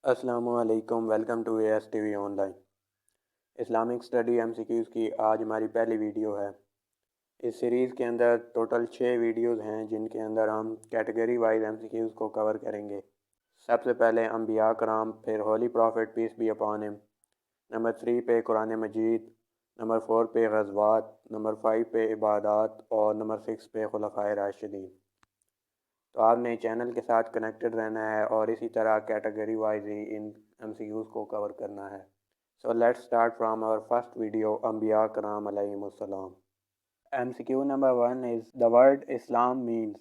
السلام علیکم، welcome to AS TV online. Islamic study MCQs کی آج ہماری پہلی ویڈیو ہے۔ اس سیریز کے اندر ٹوٹل 6 ویڈیوز ہیں جن کے اندر ہم کیٹیگری وائز MCQs کو کور کریں گے۔ سب سے پہلے انبیاء کرام، پھر holy prophet peace be upon him, number 3 پہ قرآن مجید، نمبر 4 پہ غزوات، نمبر 5 پہ عبادات اور نمبر 6 پہ خلفائے راشدین۔ تو آپ نے چینل کے ساتھ کنیکٹڈ رہنا ہے اور اسی طرح کیٹیگری وائز ہی ان MCQs کو کور کرنا ہے۔ So let's start from our first video, انبیاء کرام علیہم السلام۔ MCQ number 1 is the word Islam means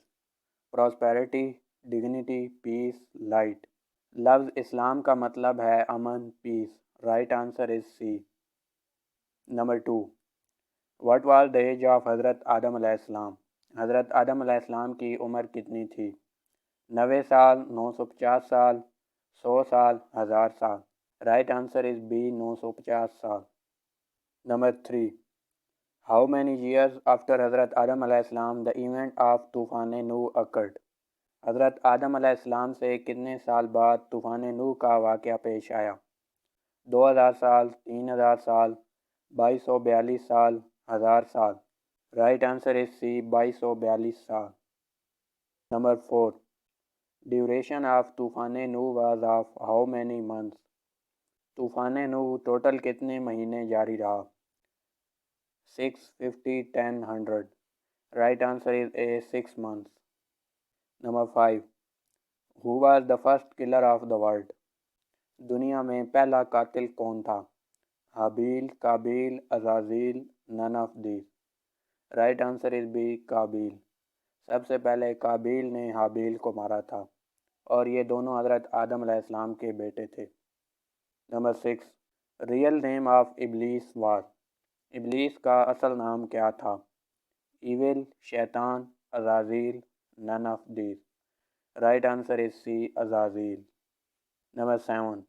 prosperity, dignity, peace, light۔ لفظ اسلام کا مطلب ہے امن، peace. Right answer is C۔ Number 2، what was the age of حضرت آدم علیہ السلام؟ حضرت آدم علیہ السلام کی عمر کتنی تھی؟ 90 سال، 950 سال، 100 سال، 1000 سال۔ رائٹ آنسر از B، 950 سال۔ Number 3، how many years after حضرت آدم علیہ السلام the event of طوفان نوح occurred؟ حضرت آدم علیہ السلام سے کتنے سال بعد طوفان نوح کا واقعہ پیش آیا؟ 2000 سال، 3000 سال، 2242 سال، 1000 سال۔ رائٹ آنسر از C، 2242 سال۔ نمبر 4، ڈیوریشن آف طوفان نوح was of how many months? طوفان نوح ٹوٹل کتنے مہینے جاری رہا؟ 6، 50، 10، 100۔ Right answer is A، 6 months۔ Number 5، who was the first killer of the world؟ دنیا میں پہلا قاتل کون تھا؟ حابیل، قابیل، عزازیل، none of these۔ Right answer is B، قابیل۔ سب سے پہلے قابیل نے حابیل کو مارا تھا اور یہ دونوں حضرت آدم علیہ السلام کے بیٹے تھے۔ Number 6، real name of Iblis was? ابلیس کا اصل نام کیا تھا؟ ایول، شیطان، عزازیل، none of these۔ Right answer is C، عزازیل۔ نمبر 7،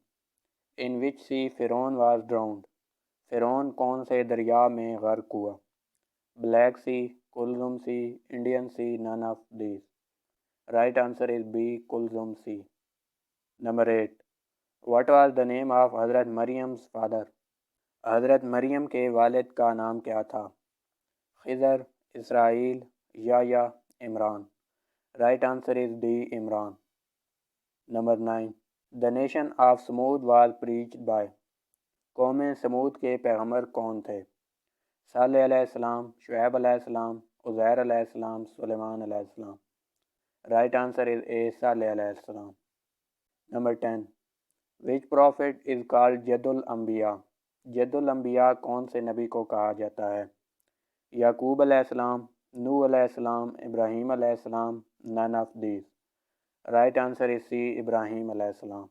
in which sea فرعون was drowned؟ فرعون کون سے دریا میں غرق ہوا؟ بلیک سی، کلزم sea, Indian sea, none of these۔ Right answer is B، کلزم sea. Number 8، what was the name of حضرت مریم's father؟ حضرت مریم کے والد کا نام کیا تھا؟ خضر، اسرائیل، یحییٰ، عمران۔ رائٹ آنسر از D، عمران۔ نمبر 9، the nation of سمود was preached by؟ قوم سمود کے پیغمبر کون تھے؟ صالح علیہ السلام، شعیب علیہ السلام، عزیر علیہ السلام، سلیمان علیہ السلام۔ رائٹ آنسر از A، صالح علیہ السلام۔ Number 10، which prophet is called جد الانبیاء؟ جد الانبیاء کون سے نبی کو کہا جاتا ہے؟ یعقوب علیہ السلام، نوح علیہ السلام، ابراہیم علیہ السلام، none of these۔ Right answer is C، ابراہیم علیہ السلام۔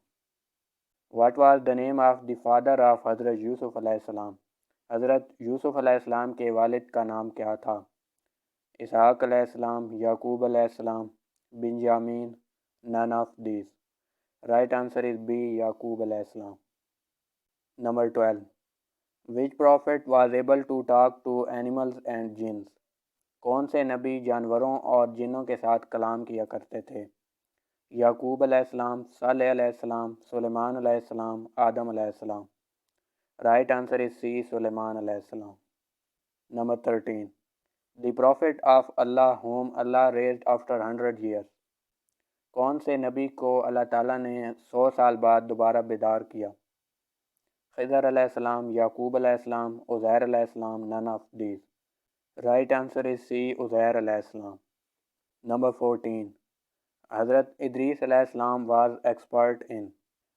what was the name of the father of حضرت یوسف علیہ السلام؟ حضرت یوسف علیہ السلام کے والد کا نام کیا تھا؟ اسحاق علیہ السلام، یعقوب علیہ السلام، بنجامین، none of these۔ Right answer is B، یعقوب علیہ السلام۔ Number 12، which prophet was able to talk to animals and jinns؟ کون سے نبی جانوروں اور جنوں کے ساتھ کلام کیا کرتے تھے؟ یعقوب علیہ السلام، صالح علیہ السلام، سلیمان علیہ السلام، آدم علیہ السلام۔ رائٹ آنسر از C، سلیمان علیہ السلام۔ Number 13، the prophet of Allah whom Allah raised after 100 years؟ کون سے نبی کو اللہ تعالیٰ نے 100 سال بعد دوبارہ بیدار کیا؟ خضر علیہ السلام، یعقوب علیہ السلام، عزیر علیہ السلام، none of these۔ Right answer is C، Uzair علیہ السلام۔ نمبر 14، حضرت ادریس علیہ السلام was expert in؟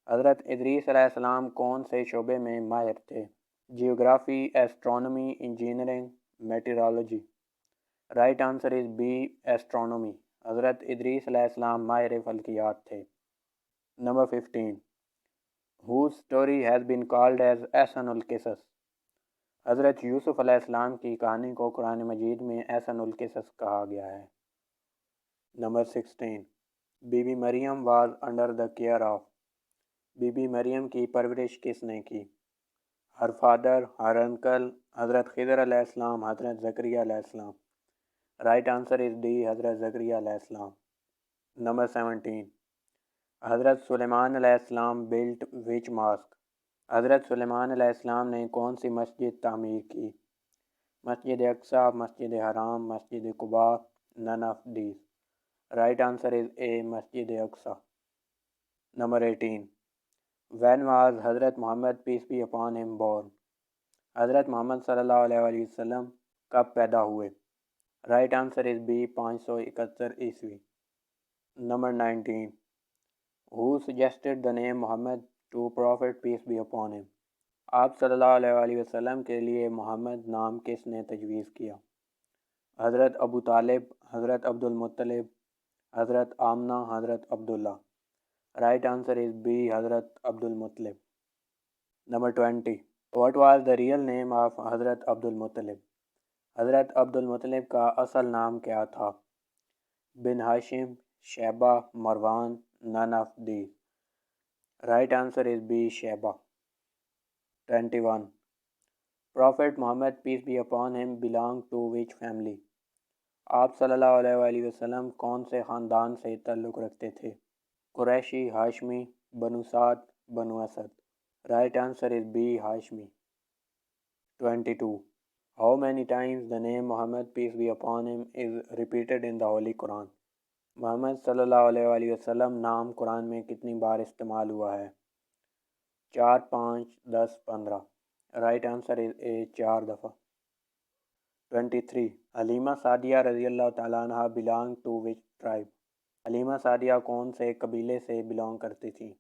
حضرت ادریس علیہ السلام کون سے شعبے میں ماہر تھے؟ Geography, astronomy, engineering, meteorology. Right answer is B، astronomy. حضرت ادریس علیہ السلام ماہر فلکیات تھے۔ Number 15، whose story has been called as احسن القصص؟ حضرت یوسف علیہ السلام کی کہانی کو قرآن مجید میں احسن القصص کہا گیا ہے۔ نمبر 16، بی بی مریم was under the care of؟ بی بی مریم کی پرورش کس نے کی؟ ہر فادر، ہر انکل، حضرت خضر علیہ السلام، حضرت زکریا علیہ السلام۔ رائٹ آنسر از D، حضرت زکریا علیہ السلام۔ نمبر 17، حضرت سلیمان علیہ السلام بلٹ وچ ماسک؟ حضرت سلیمان علیہ السلام نے کون سی مسجد تعمیر کی؟ مسجد اقصی، مسجد حرام، مسجد Quba, none of these. Right answer is A, Masjid Aqsa. Number 18. When was حضرت محمد peace be upon him born? حضرت محمد صلی اللہ علیہ وسلم کب پیدا ہوئے؟ Right answer is B, 571 عیسوی. Number 19. Who suggested the name Muhammad to Prophet peace be upon him? آپ صلی اللہ علیہ وسلم کے لیے محمد نام کس نے تجویز کیا؟ حضرت ابو طالب، حضرت عبد المطلب، حضرت آمنہ، حضرت عبداللہ. Right answer is B, حضرت عبد المطلب. Number 20. What was the real name of حضرت عبد المطلب؟ حضرت عبد المطلب کا اصل نام کیا تھا؟ بن ہاشم، شیبہ، مروان، none of these. Right answer is B, Shiba. 21. Prophet Muhammad peace be upon him belong to which family? آپ صلی اللہ علیہ وسلم کون سے خاندان سے تعلق رکھتے تھے؟ قریشی، ہاشمی، بنو سعد، بنو Asad. Right answer is B, Hashmi. 22. How many times the name Muhammad peace be upon him is repeated in the Holy Quran? محمد صلی اللہ علیہ وسلم نام قرآن میں کتنی بار استعمال ہوا ہے؟ 4، 5، 10، 15. Right answer is A, 4 دفعہ. 23. حلیمہ سعدیہ رضی اللہ تعالیٰ عنہ belong to which tribe? Halima Sadia کون سے قبیلے سے belong کرتی تھی؟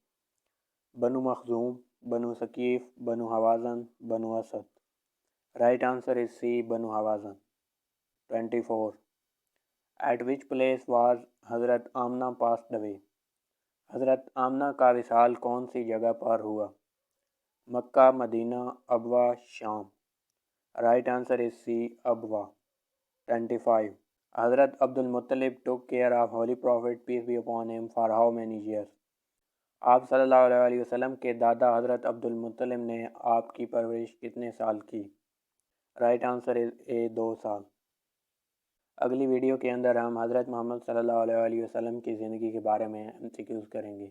بنو مخزوم، بنو ثقیف، بنو حوازن، بنو Asad. Right answer is C, بنو Hawazin. 24. At which place was حضرت آمنہ passed away? حضرت آمنہ کا وصال کون سی جگہ پر ہوا؟ مکہ، مدینہ، ابوا، شام. Right answer is C, ابوا. 25. حضرت عبد المطلب took care of Holy Prophet peace be upon him for how many years? آپ صلی اللہ علیہ وسلم کے دادا حضرت عبد المطلب نے آپ کی پرورش کتنے سال کی؟ Right answer is A, 2 سال. اگلی ویڈیو کے اندر ہم حضرت محمد صلی اللہ علیہ وسلم کی زندگی کے بارے میں MCQs کریں گے.